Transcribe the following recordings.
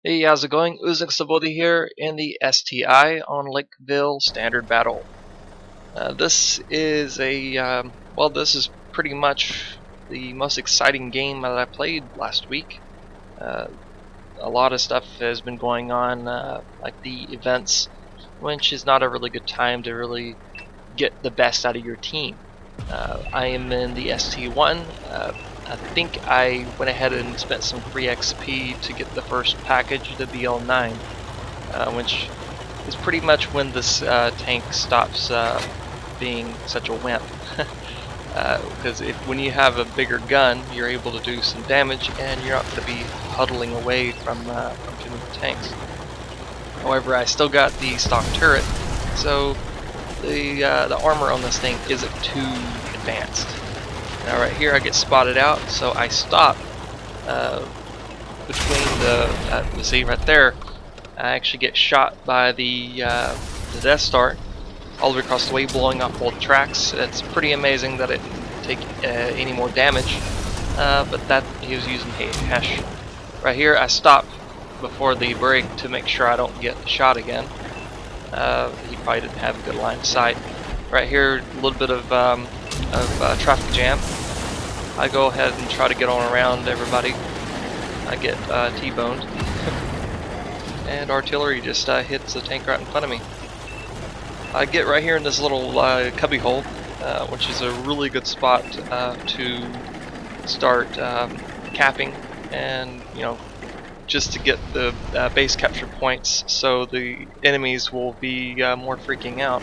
Hey, how's it going? Uzak Sabodi here in the STI on Lakeville Standard Battle. This is this is pretty much the most exciting game that I played last week. Uh, a lot of stuff has been going on, like the events, which is not a really good time to really get the best out of your team. I am in the ST1. I think I went ahead and spent some free XP to get the first package, the BL9, which is pretty much when this tank stops being such a wimp. Because when you have a bigger gun, you're able to do some damage, and you're not going to be huddling away from too many tanks. However, I still got the stock turret, so the armor on this thing isn't too advanced. Now right here I get spotted out, so I stop between the see right there. I actually get shot by the Death Star all the way across the way, blowing up all the tracks. It's pretty amazing that it didn't take any more damage, but that he was using Hesh. Right here I stop before the break to make sure I don't get shot again. He probably didn't have a good line of sight. Right here, a little bit of traffic jam. I go ahead and try to get on around everybody. I get T-boned. And artillery just hits the tank right in front of me. I get right here in this little cubby hole, which is a really good spot to start capping, and just to get the base capture points, so the enemies will be more freaking out.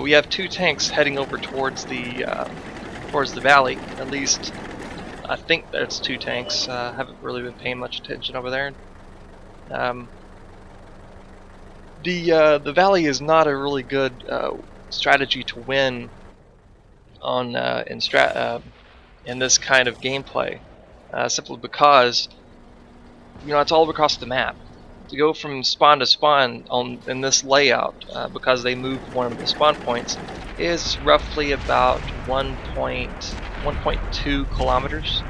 We have two tanks heading over towards the valley. At least I think there's two tanks. Haven't really been paying much attention over there. The valley is not a really good strategy to win on in this kind of gameplay, simply because it's all across the map. To go from spawn to spawn in this layout, because they moved one of the spawn points, is roughly about 1.2 kilometers.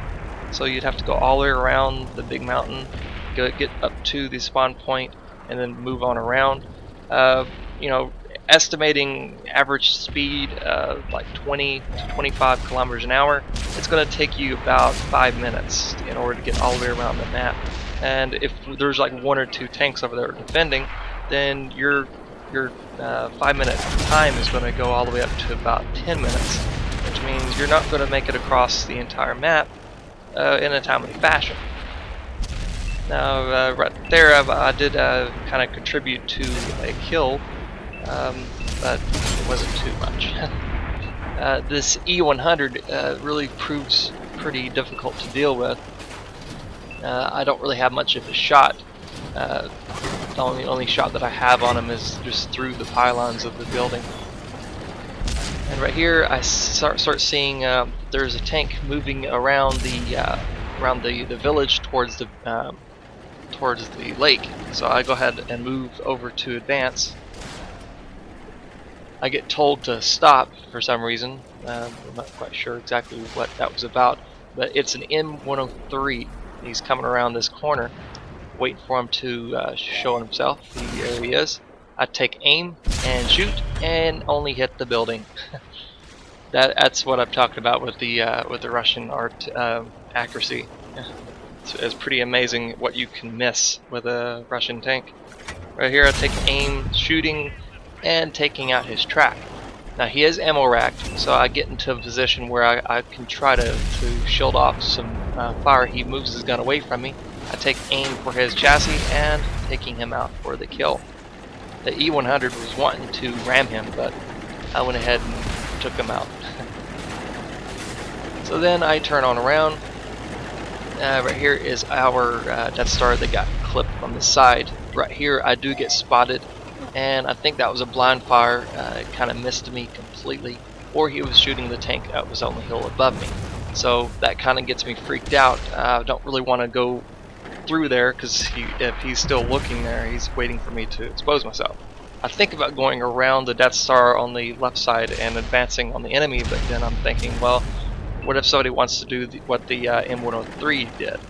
So you'd have to go all the way around the big mountain, get up to the spawn point, and then move on around. Estimating average speed of like 20 to 25 kilometers an hour, it's going to take you about 5 minutes in order to get all the way around the map. And if there's like one or two tanks over there defending, then your 5-minute time is going to go all the way up to about 10 minutes, which means you're not going to make it across the entire map in a timely fashion. Now, right there, I did kind of contribute to a kill, but it wasn't too much. This E100 really proves pretty difficult to deal with. I don't really have much of a shot. The only shot that I have on him is just through the pylons of the building. And right here, I start seeing there's a tank moving around the village towards the lake. So I go ahead and move over to advance. I get told to stop for some reason. I'm not quite sure exactly what that was about, but it's an M103. He's coming around this corner, waiting for him to show himself. There he is. I take aim and shoot, and only hit the building. That's what I'm talking about with the Russian accuracy. It's pretty amazing what you can miss with a Russian tank. Right here, I take aim, shooting, and taking out his track. Now he is ammo racked, so I get into a position where I can try to shield off some fire. He moves his gun away from me. I take aim for his chassis and taking him out for the kill. The E100 was wanting to ram him, but I went ahead and took him out. So then I turn on around. Right here is our Death Star that got clipped from the side. Right here I do get spotted, and I think that was a blind fire. It kind of missed me completely, or he was shooting the tank that was on the hill above me. So that kind of gets me freaked out. I don't really want to go through there, because if he's still looking there, he's waiting for me to expose myself. I think about going around the Death Star on the left side and advancing on the enemy, but then I'm thinking, well, what if somebody wants to do what the M103 did?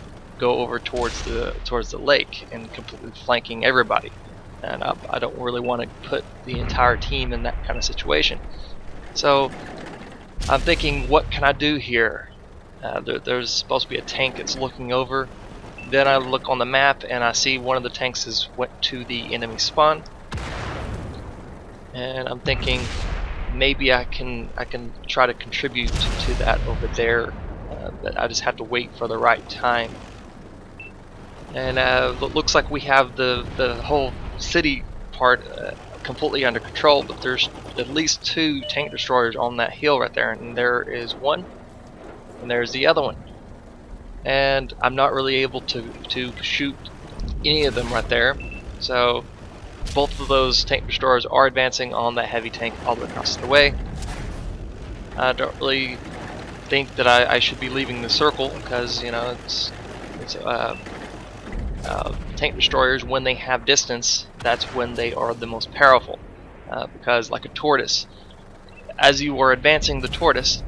go over towards the lake and completely flanking everybody. And I don't really want to put the entire team in that kind of situation. So I'm thinking, what can I do here? There's supposed to be a tank that's looking over. Then I look on the map and I see one of the tanks has went to the enemy spawn, and I'm thinking maybe I can try to contribute to that over there. But I just have to wait for the right time. And it looks like we have the whole city part completely under control, but there's at least 2 tank destroyers on that hill right there, and there is one, and there's the other one. And I'm not really able to shoot any of them right there. So both of those tank destroyers are advancing on that heavy tank all the way across the way. I don't really think that I should be leaving the circle, because you know it's tank destroyers, when they have distance, that's when they are the most powerful. Because like a tortoise, as you are advancing the tortoise,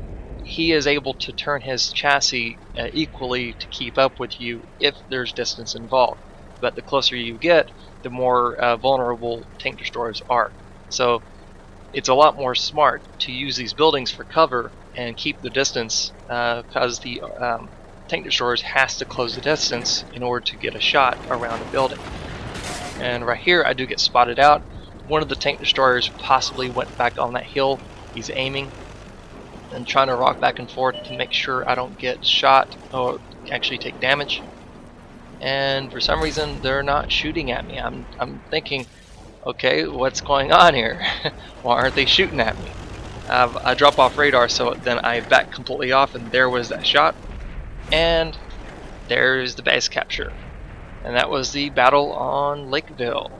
he is able to turn his chassis equally to keep up with you if there's distance involved. But the closer you get, the more vulnerable tank destroyers are. So it's a lot more smart to use these buildings for cover and keep the distance, because the tank destroyers has to close the distance in order to get a shot around a building. And right here I do get spotted out. One of the tank destroyers possibly went back on that hill. He's aiming and trying to rock back and forth to make sure I don't get shot or actually take damage. And for some reason they're not shooting at me. I'm thinking, okay, what's going on here? Why aren't they shooting at me? I drop off radar, so then I back completely off, and there was that shot. And there's the base capture. And that was the battle on Lakeville.